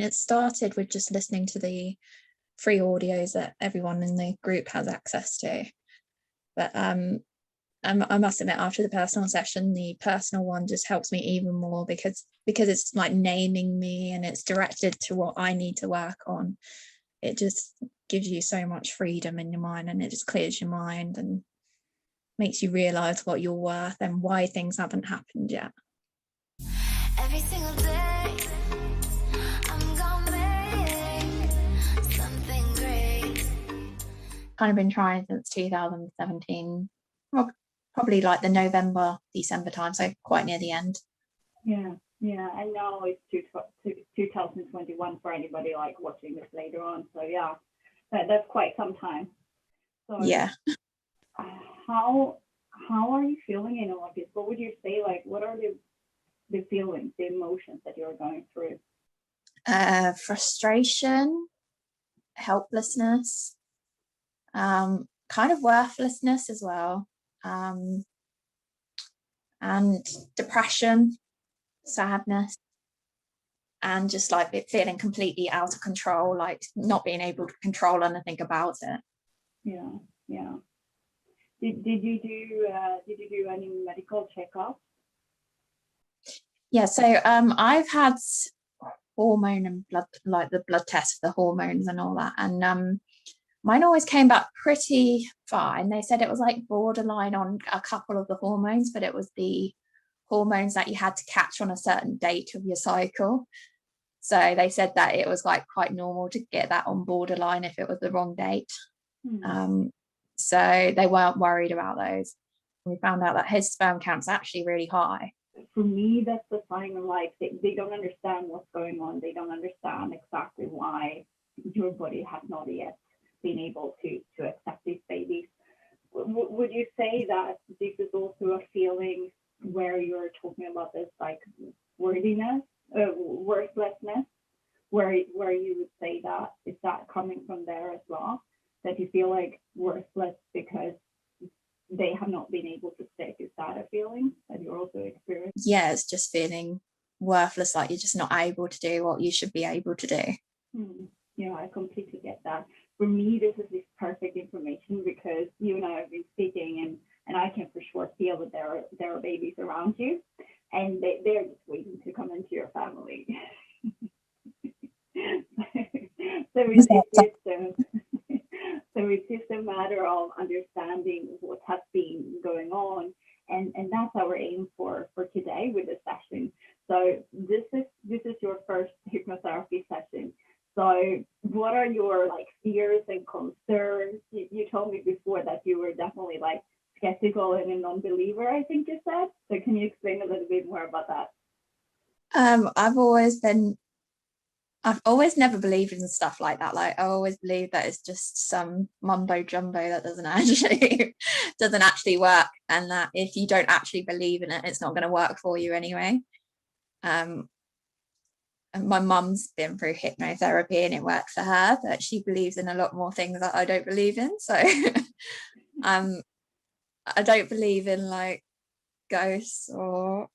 it started with just listening to the free audios that everyone in the group has access to. But I must admit, after the personal session, the personal one just helps me even more because it's like naming me and it's directed to what I need to work on. It just gives you so much freedom in your mind, and it just clears your mind and makes you realize what you're worth and why things haven't happened yet. Every single day, I'm gonna make something great. Kind of been trying since 2017. Well, probably like the November, December time, so quite near the end. Yeah, and now it's 2021 for anybody like watching this later on. So yeah, that's quite some time. So yeah. How are you feeling in all of this? What would you say? Like, what are the feelings, the emotions that you're going through? Frustration, helplessness, kind of worthlessness as well, and depression, sadness, and just like it feeling completely out of control, like not being able to control anything about it. Yeah. Did you do any medical checkups? Yeah, so I've had hormone and blood, like the blood test for the hormones and all that, and mine always came back pretty fine. They said it was like borderline on a couple of the hormones, but it was the hormones that you had to catch on a certain date of your cycle. So they said that it was like quite normal to get that on borderline if it was the wrong date. So they weren't worried about those. We found out that his sperm count's actually really high. For me, that's the sign of like they don't understand what's going on. They don't understand exactly why your body has not yet been able to accept these babies. Would you say that this is also a feeling where you're talking about this like worthlessness, where you would say that is that coming from there as well, that you feel like worthless because they have not been able to stick? Is that a feeling that you're also experiencing? Yeah, it's just feeling worthless, like you're just not able to do what you should be able to do. Yeah, I completely get that. For me, this perfect information because you and I have been speaking, and I can for sure feel that there are babies around you, and they're just waiting to come into your family. So it's just a matter of understanding what has been going on, and that's our aim for today with this session. So this is your first hypnotherapy session. So what are your like fears and concerns? You told me before that you were definitely like skeptical and a non-believer, I think you said. So can you explain a little bit more about that? I've always never believed in stuff like that. Like I always believe that it's just some mumbo jumbo that doesn't actually work, and that if you don't actually believe in it, it's not going to work for you anyway. And my mum's been through hypnotherapy and it worked for her, but she believes in a lot more things that I don't believe in. So I don't believe in like ghosts or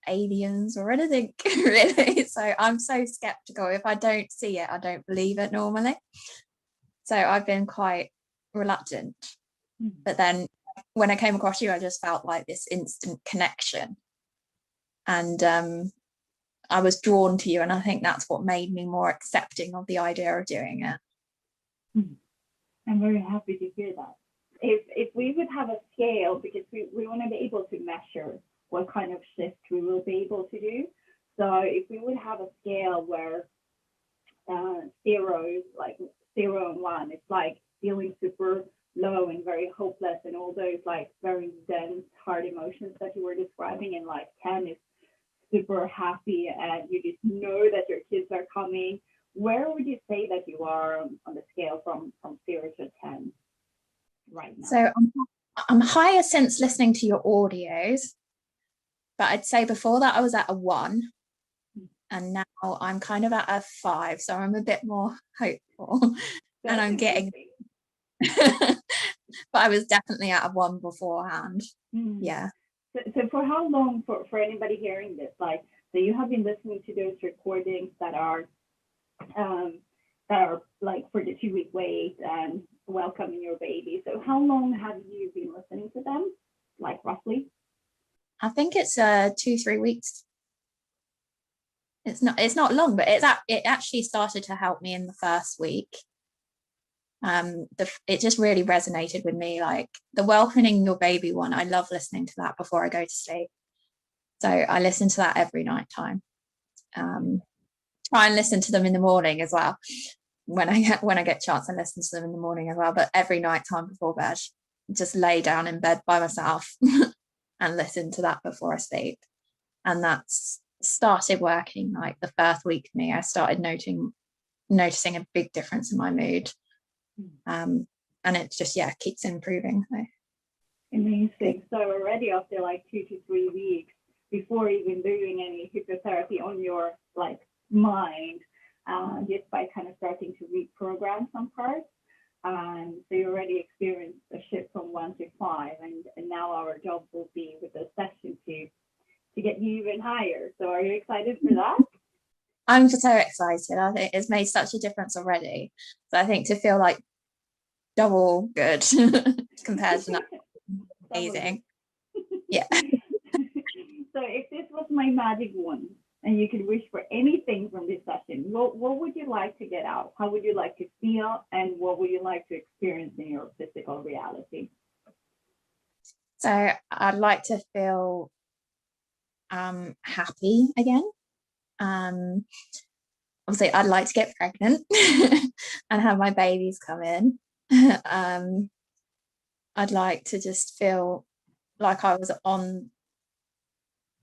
aliens or anything really. So I'm so skeptical. If I don't see it, I don't believe it normally. So I've been quite reluctant. But then when I came across you, I just felt like this instant connection, and I was drawn to you, and I think that's what made me more accepting of the idea of doing it. I'm very happy to hear that. If we would have a scale, because we want to be able to measure what kind of shift we will be able to do. So if we would have a scale where 0 is like 0 and 1, it's like feeling super low and very hopeless and all those like very dense, hard emotions that you were describing, and like 10 is super happy and you just know that your kids are coming. Where would you say that you are on the scale from 0 to 10 right now? So I'm higher since listening to your audios, but I'd say before that I was at a 1, and now I'm kind of at a 5, so I'm a bit more hopeful. And I'm getting but I was definitely at a 1 beforehand. Yeah. So for how long, for anybody hearing this, like So you have been listening to those recordings that are like for the 2-week wait and welcoming your baby. So how long have you been listening to them, like roughly? I think it's 2-3 weeks. It's not long, but it actually started to help me in the first week. It just really resonated with me, like the welcoming your baby one. I love listening to that before I go to sleep, so I listen to that every night time. Try and listen to them in the morning as well when I get a chance, and listen to them in the morning as well, but every night time before bed, just lay down in bed by myself and listen to that before I sleep. And that's started working. Like the first week for me, I started noticing a big difference in my mood, and it just keeps improving. Amazing. So already after like 2 to 3 weeks, before even doing any hypnotherapy on your like mind, just by kind of starting to reprogram some parts, so you already experienced a shift from 1 to 5, and now our job will be with the session to get you even higher. So are you excited for that? I'm so excited. I think it's made such a difference already. So I think to feel like double good compared to that, amazing. Yeah. So if this was my magic wand and you could wish for anything from this session, what would you like to get out? How would you like to feel, and what would you like to experience in your physical reality? So I'd like to feel happy again. Obviously I'd like to get pregnant and have my babies come in. I'd like to just feel like I was on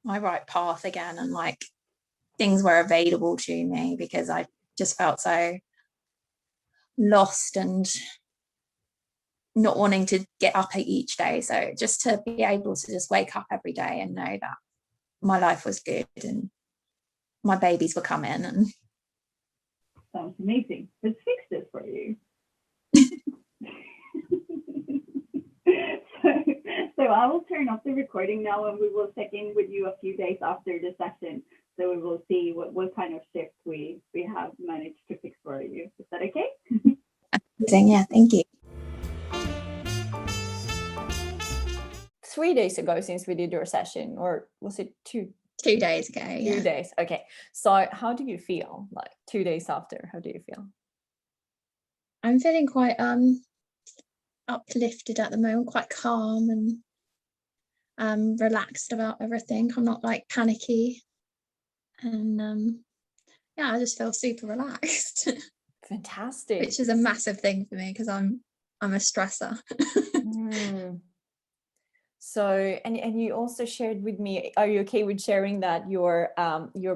my right path again, and like things were available to me, because I just felt so lost and not wanting to get up each day. So just to be able to just wake up every day and know that my life was good and my babies were coming. And sounds amazing. Let's fix this for you. So I will turn off the recording now, and we will check in with you a few days after the session. So we will see what kind of shift we have managed to fix for you. Is that okay? Yeah, thank you. 3 days ago since we did your session, or was it 2? 2 days ago. 2 days. Okay. So how do you feel like 2 days after? How do you feel? I'm feeling quite uplifted at the moment, quite calm and relaxed about everything. I'm not like panicky, and I just feel super relaxed. Fantastic. Which is a massive thing for me, because I'm a stressor. So and you also shared with me, are you okay with sharing that your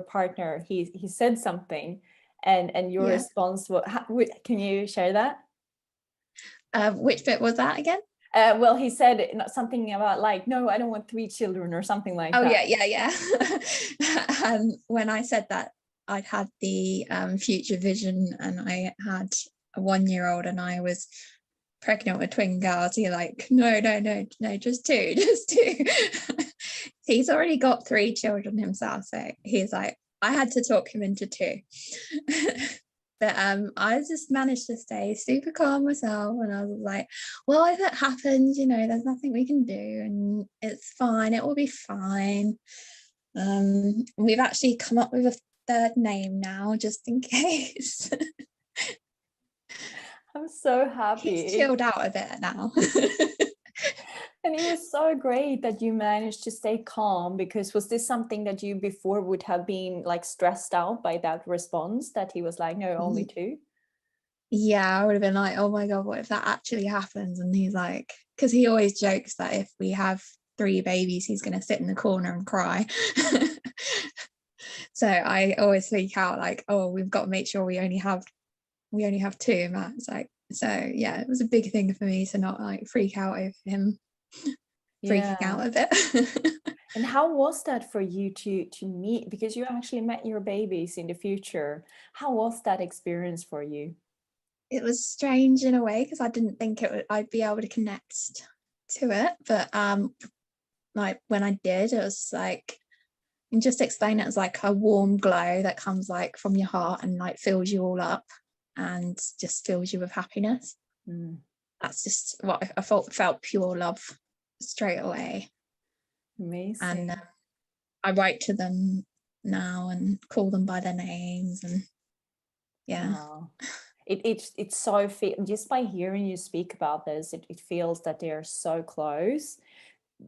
partner, he said something and your response was, can you share that? Which bit was that again? Well, he said something about like, no, I don't want 3 children or something like that. Yeah. When I said that I'd had the future vision, and I had a 1-year-old and I was pregnant with twin girls, he's like, no, just two. He's already got 3 children himself, so he's like, I had to talk him into 2. But I just managed to stay super calm myself, and I was like, well, if it happens, there's nothing we can do, and it's fine, it will be fine. We've actually come up with a 3rd name now, just in case. I'm so happy. He's chilled out a bit now. And it was so great that you managed to stay calm, because was this something that you before would have been like stressed out by that response, that he was like, no, only 2? Yeah, I would have been like, oh my God, what if that actually happens? And he's like, because he always jokes that if we have 3 babies, he's going to sit in the corner and cry. So I always freak out, like, oh, we've got to make sure we only have 2. And that's like, so yeah, it was a big thing for me to not like freak out over him freaking out a bit. And how was that for you to meet, because you actually met your babies in the future? How was that experience for you? It was strange in a way, because I didn't think I'd be able to connect to it, but like when I did, it was like And just explain it as like a warm glow that comes like from your heart and like fills you all up and just fills you with happiness. That's just what I felt pure love straight away. Amazing. And I write to them now and call them by their names, and yeah. Wow. It's so just by hearing you speak about this, it feels that they're so close.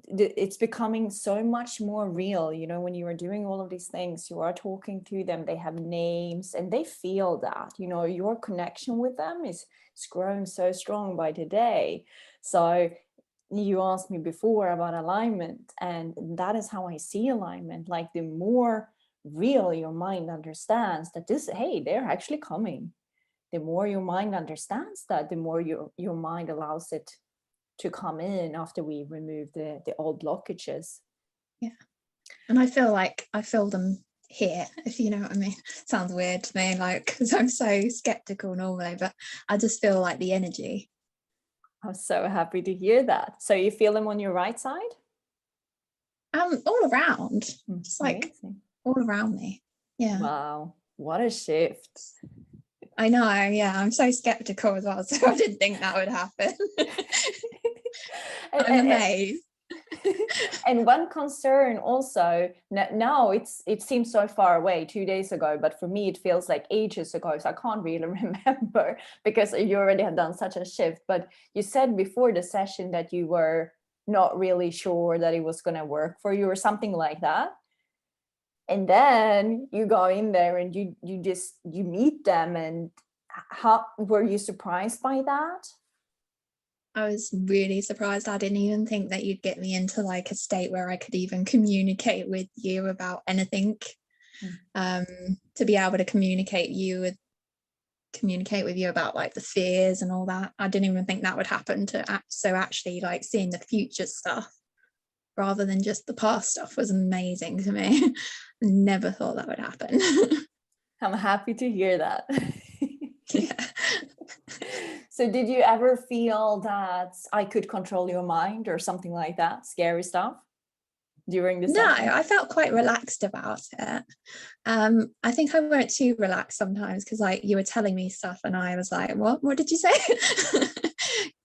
It's becoming so much more real, you know, when you are doing all of these things, you are talking to them, they have names and they feel that, you know, your connection with them is growing so strong by the day. So you asked me before about alignment, and that is how I see alignment. Like the more real your mind understands that this, hey, they're actually coming, the more your mind understands that, the more your mind allows it to come in after we remove the old blockages. Yeah. And I feel them here, if you know what I mean. Sounds weird to me, like, because I'm so skeptical normally, but I just feel like the energy. I'm so happy to hear that. So you feel them on your right side? All around, just like amazing. All around me. Yeah. Wow, what a shift. I know, yeah, I'm so skeptical as well, so I didn't think that would happen. I'm amazed. And one concern also, now it seems so far away, 2 days ago, but for me it feels like ages ago, so I can't really remember because you already have done such a shift. But you said before the session that you were not really sure that it was going to work for you or something like that. And then you go in there and you meet them. And how were you surprised by that? I was really surprised. I didn't even think that you'd get me into like a state where I could even communicate with you about anything. To be able to communicate with you about like the fears and all that. I didn't even think that would happen so actually like seeing the future stuff rather than just the past stuff was amazing to me. Never thought that would happen. I'm happy to hear that. Yeah. So did you ever feel that I could control your mind or something like that? Scary stuff during the session? No, I felt quite relaxed about it. I think I weren't too relaxed sometimes because like you were telling me stuff and I was like, what did you say?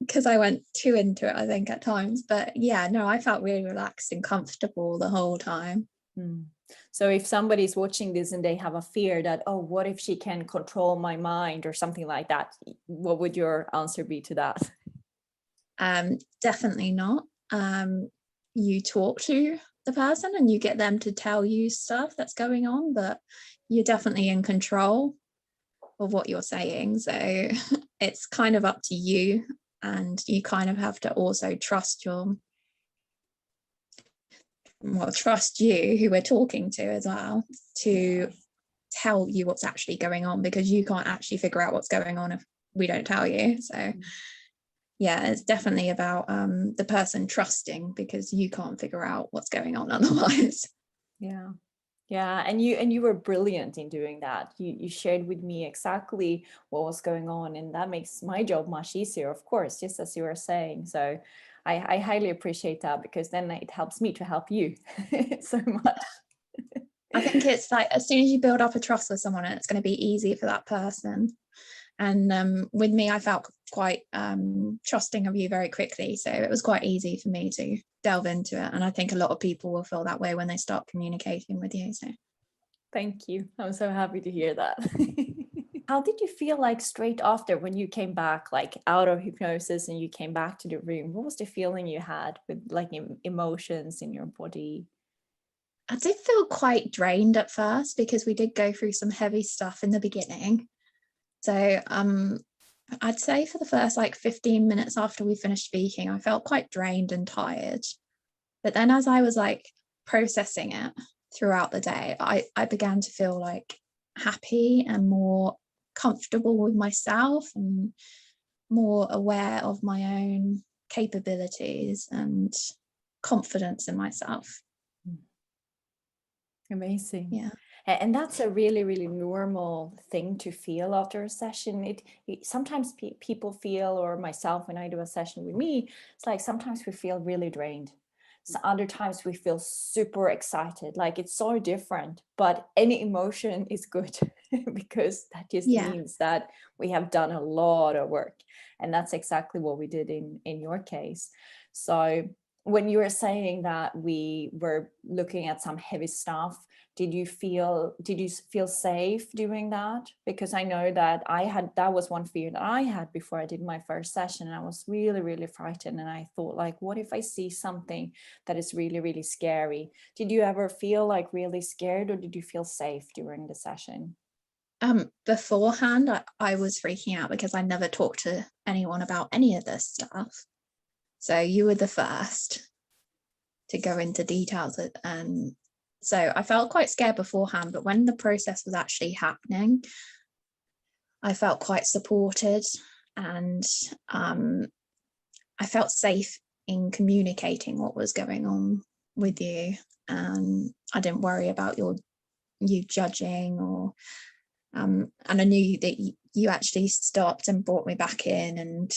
Because I went too into it, I think, at times. But yeah, no, I felt really relaxed and comfortable the whole time. So if somebody's watching this and they have a fear that, oh, what if she can control my mind or something like that, what would your answer be to that? Definitely not. You talk to the person and you get them to tell you stuff that's going on, but you're definitely in control of what you're saying. So it's kind of up to you, and you kind of have to also trust you who we're talking to as well, to tell you what's actually going on, because you can't actually figure out what's going on if we don't tell you. So yeah, it's definitely about the person trusting, because you can't figure out what's going on otherwise. Yeah, and you were brilliant in doing that. You shared with me exactly what was going on, and that makes my job much easier, of course, just as you were saying. So I highly appreciate that, because then it helps me to help you so much. I think it's like as soon as you build up a trust with someone, it's going to be easy for that person. And with me, I felt quite trusting of you very quickly, so it was quite easy for me to delve into it, and I think a lot of people will feel that way when they start communicating with you. So thank you, I'm so happy to hear that. How did you feel like straight after, when you came back, like out of hypnosis and you came back to the room? What was the feeling you had with like emotions in your body? I did feel quite drained at first, because we did go through some heavy stuff in the beginning. So I'd say for the first like 15 minutes after we finished speaking, I felt quite drained and tired. But then as I was like processing it throughout the day, I began to feel like happy and more comfortable with myself and more aware of my own capabilities and confidence in myself. Amazing. Yeah. And that's a really, really normal thing to feel after a session. It sometimes people feel, or myself when I do a session with me, it's like sometimes we feel really drained. So other times we feel super excited, like it's so different, but any emotion is good because that just means that we have done a lot of work. And that's exactly what we did in your case. So when you were saying that we were looking at some heavy stuff, did you feel safe doing that? Because I know that that was one fear that I had before I did my first session, and I was really, really frightened. And I thought, like, what if I see something that is really, really scary? Did you ever feel like really scared, or did you feel safe during the session? Beforehand, I was freaking out because I never talked to anyone about any of this stuff. So you were the first to go into details, and so I felt quite scared beforehand, but when the process was actually happening, I felt quite supported, and I felt safe in communicating what was going on with you. I didn't worry about you judging, or and I knew that you actually stopped and brought me back in, and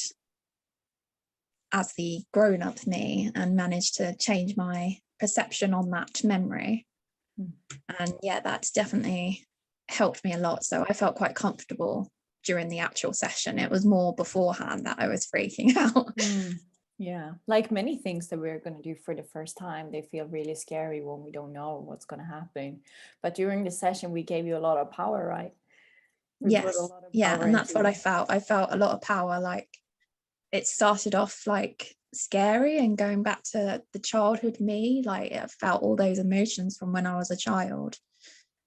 as the grown-up me, and managed to change my perception on that memory. And yeah, that's definitely helped me a lot. So I felt quite comfortable during the actual session. It was more beforehand that I was freaking out. Yeah, like many things that we're going to do for the first time, they feel really scary when we don't know what's going to happen. But during the session, we gave you a lot of power, right? Yes. Yeah, and that's what I felt. I felt a lot of power. Like, it started off like scary and going back to the childhood me, like I felt all those emotions from when I was a child.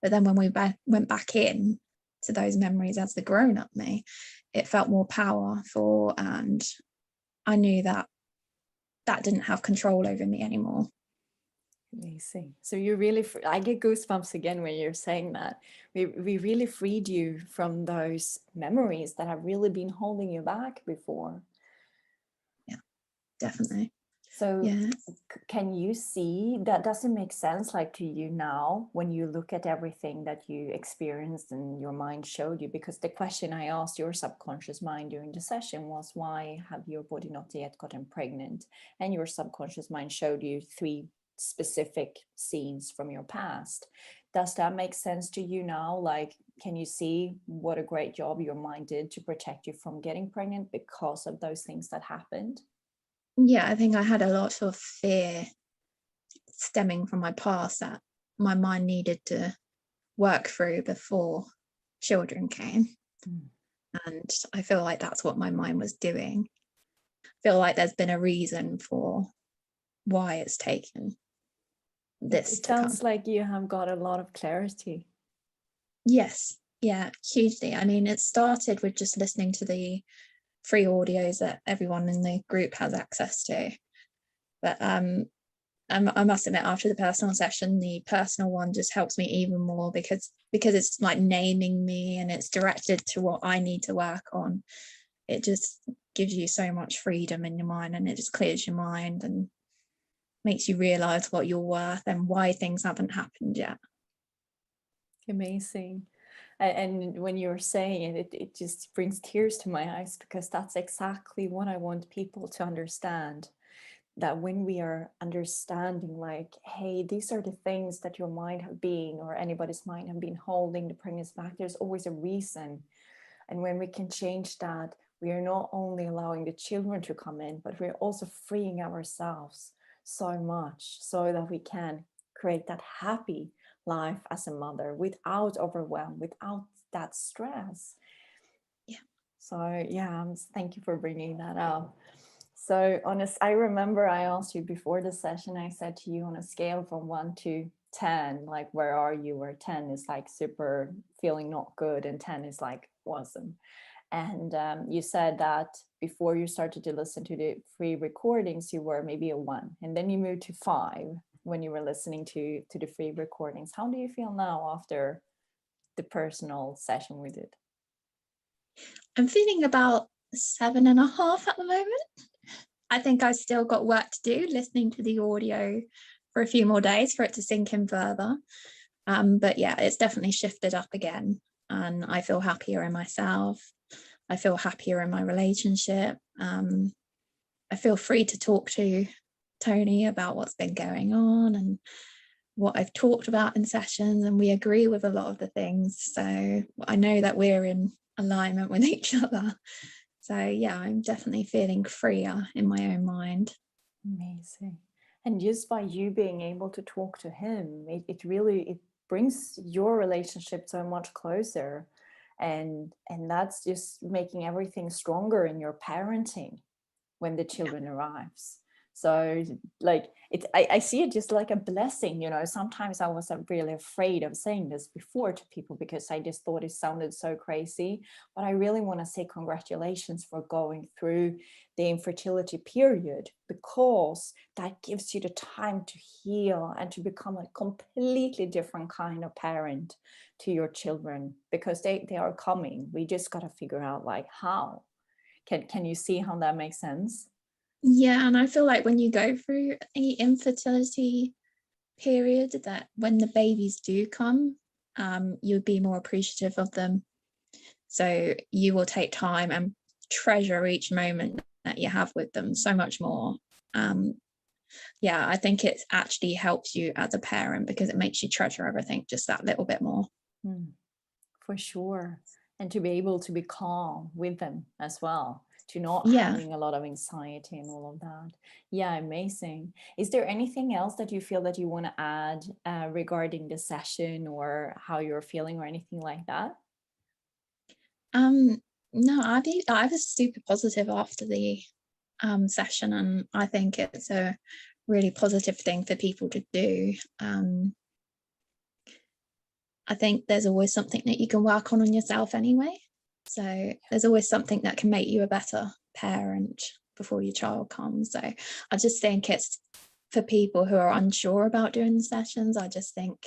But then when we went back in to those memories as the grown-up me, it felt more powerful, and I knew that didn't have control over me anymore. Amazing. So you really, I get goosebumps again when you're saying that. We really freed you from those memories that have really been holding you back before. Yeah, definitely. So yeah. Can you see that? Does it make sense, like, to you now when you look at everything that you experienced and your mind showed you? Because the question I asked your subconscious mind during the session was, why have your body not yet gotten pregnant? And your subconscious mind showed you 3 specific scenes from your past. Does that make sense to you now? Like, can you see what a great job your mind did to protect you from getting pregnant because of those things that happened? Yeah, I think I had a lot of fear stemming from my past that my mind needed to work through before children came. And I feel like that's what my mind was doing. I feel like there's been a reason for why it's taken this it to come. Sounds like you have got a lot of clarity. Yes, yeah, hugely. I mean, it started with just listening to the free audios that everyone in the group has access to. But I must admit, after the personal session, the personal one just helps me even more because it's like naming me, and it's directed to what I need to work on. It just gives you so much freedom in your mind, and it just clears your mind and makes you realize what you're worth and why things haven't happened yet. Amazing. And when you're saying it just brings tears to my eyes, because that's exactly what I want people to understand. That when we are understanding, like, hey, these are the things that your mind have been, or anybody's mind have been holding the pregnancy back, there's always a reason. And when we can change that, we are not only allowing the children to come in, but we're also freeing ourselves so much so that we can create that happy life as a mother without overwhelm, without that stress. Yeah. So yeah, thank you for bringing that up. So I remember I asked you before the session, I said to you, on a scale from 1 to 10, like, where are you? Where 10 is like super feeling not good, and 10 is like awesome. And you said that before you started to listen to the free recordings, you were maybe a 1, and then you moved to 5 when you were listening to the free recordings. How do you feel now after the personal session we did? I'm feeling about 7.5 at the moment. I think I still got work to do listening to the audio for a few more days for it to sink in further. But yeah, it's definitely shifted up again, and I feel happier in myself. I feel happier in my relationship. I feel free to talk to Tony about what's been going on and what I've talked about in sessions, and we agree with a lot of the things. So I know that we're in alignment with each other. So yeah, I'm definitely feeling freer in my own mind. Amazing. And just by you being able to talk to him, it really brings your relationship so much closer. And that's just making everything stronger in your parenting when the children arrives. So like I see it just like a blessing, sometimes I was really afraid of saying this before to people because I just thought it sounded so crazy, but I really want to say congratulations for going through the infertility period, because that gives you the time to heal and to become a completely different kind of parent to your children, because they are coming. We just got to figure out like how. Can you see how that makes sense? Yeah, and I feel like when you go through any infertility period, that when the babies do come, you'll be more appreciative of them. So you will take time and treasure each moment that you have with them so much more. Yeah, I think it actually helps you as a parent because it makes you treasure everything just that little bit more. For sure. And to be able to be calm with them as well, to not Yeah. having a lot of anxiety and all of that. Yeah, amazing. Is there anything else that you feel that you want to add regarding the session or how you're feeling or anything like that? No, I was super positive after the session, and I think it's a really positive thing for people to do. I think there's always something that you can work on yourself anyway. So there's always something that can make you a better parent before your child comes. So I just think it's for people who are unsure about doing the sessions. I just think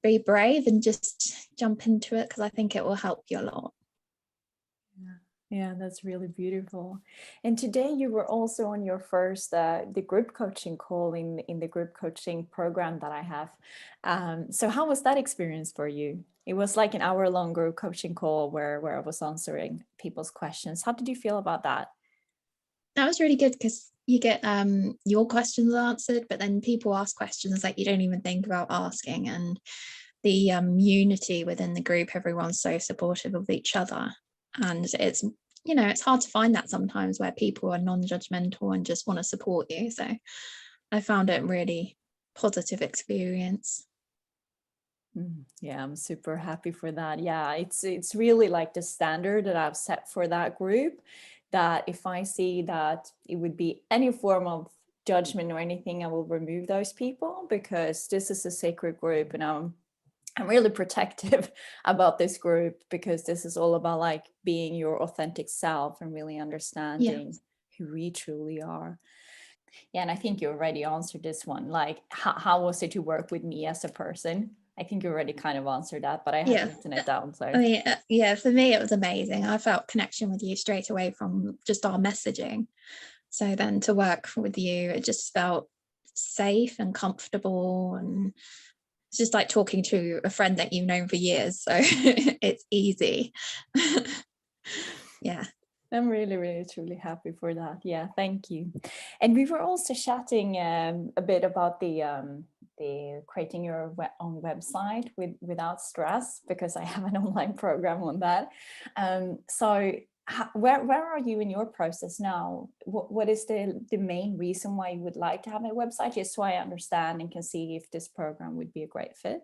be brave and just jump into it, because I think it will help you a lot. Yeah, that's really beautiful. And today you were also on your first the group coaching call in the group coaching program that I have. So how was that experience for you? It was like an hour-long group coaching call where I was answering people's questions. How did you feel about that? That was really good because you get your questions answered, but then people ask questions that you don't even think about asking, and the unity within the group, everyone's so supportive of each other, and it's hard to find that sometimes where people are non-judgmental and just want to support you. So I found it a really positive experience. Yeah, I'm super happy for that. Yeah, it's really like the standard that I've set for that group, that if I see that it would be any form of judgment or anything, I will remove those people, because this is a sacred group and I'm really protective about this group, because this is all about like being your authentic self and really understanding who we truly are. Yeah, and I think you already answered this one. Like, how was it to work with me as a person? I think you already kind of answered that, but I had written it down. So I mean, for me, it was amazing. I felt connection with you straight away from just our messaging. So then to work with you, it just felt safe and comfortable, and it's just like talking to a friend that you've known for years. So it's easy. Yeah. I'm really, really, truly happy for that. Yeah, thank you. And we were also chatting a bit about the creating your own website without stress, because I have an online program on that. So where are you in your process now? What is the main reason why you would like to have a website, just so I understand and can see if this program would be a great fit?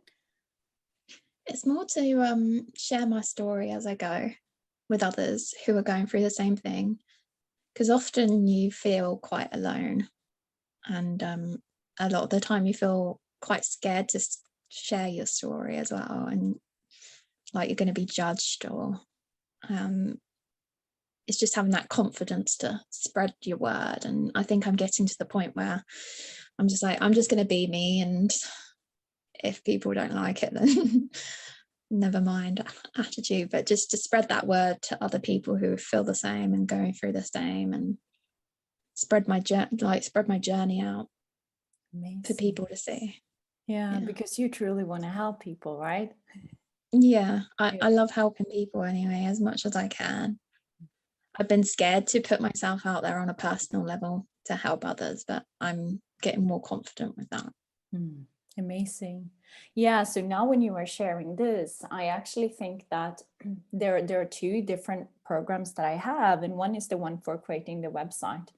It's more to share my story as I go with others who are going through the same thing, because often you feel quite alone, and a lot of the time you feel quite scared to share your story as well, and like you're going to be judged, or it's just having that confidence to spread your word. And I think I'm getting to the point where I'm just going to be me, and if people don't like it, then never mind attitude, but just to spread that word to other people who feel the same and going through the same, and spread my journey out. Amazing. For people to see. Yeah, because you truly want to help people, right? Yeah, I love helping people anyway, as much as I can. I've been scared to put myself out there on a personal level, to help others, but I'm getting more confident with that. Amazing. Yeah, so now when you are sharing this, I actually think that there are two different programs that I have, and one is the one for creating the website,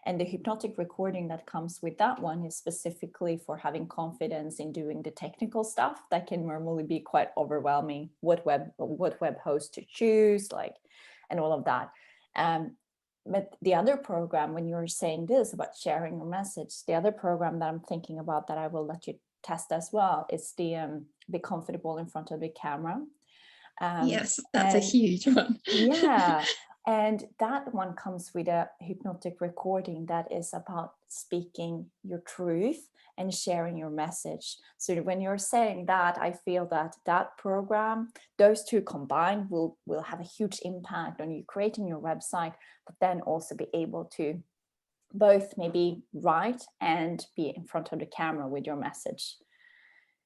and the hypnotic recording that comes with that one is specifically for having confidence in doing the technical stuff that can normally be quite overwhelming, what web host to choose, like, and all of that. But the other program, when you're saying this about sharing your message, the other program that I'm thinking about that I will let you test as well is the be comfortable in front of the camera. Yes, that's a huge one. Yeah, and that one comes with a hypnotic recording that is about speaking your truth and sharing your message. So when you're saying that, I feel that that program, those two combined, will have a huge impact on you creating your website, but then also be able to both maybe write and be in front of the camera with your message.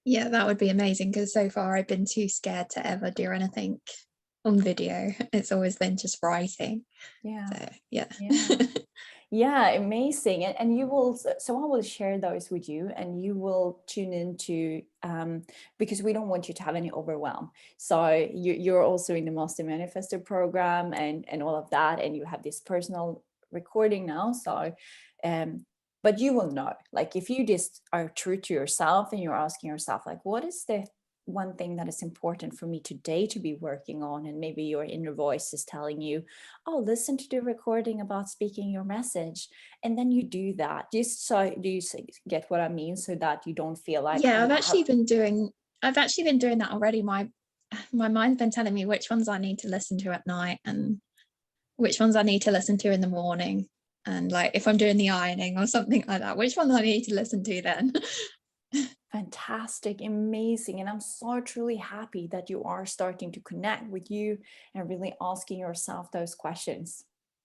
Yeah, that would be amazing, because so far I've been too scared to ever do anything on video. It's always been just writing. Yeah. So yeah. Yeah, amazing. And you will, so I will share those with you, and you will tune into, because we don't want you to have any overwhelm. So you're also in the Master Manifestor program and all of that, and you have this personal recording now. So, but you will know, like, if you just are true to yourself and you're asking yourself, like, what is the one thing that is important for me today to be working on? And maybe your inner voice is telling you, oh, listen to the recording about speaking your message. And then you do that. Just so, do you get what I mean? So that you don't feel like, yeah, I've actually been doing that already. My mind's been telling me which ones I need to listen to at night and which ones I need to listen to in the morning. And like, if I'm doing the ironing or something like that, which ones I need to listen to then. Fantastic, amazing. And I'm so truly happy that you are starting to connect with you and really asking yourself those questions.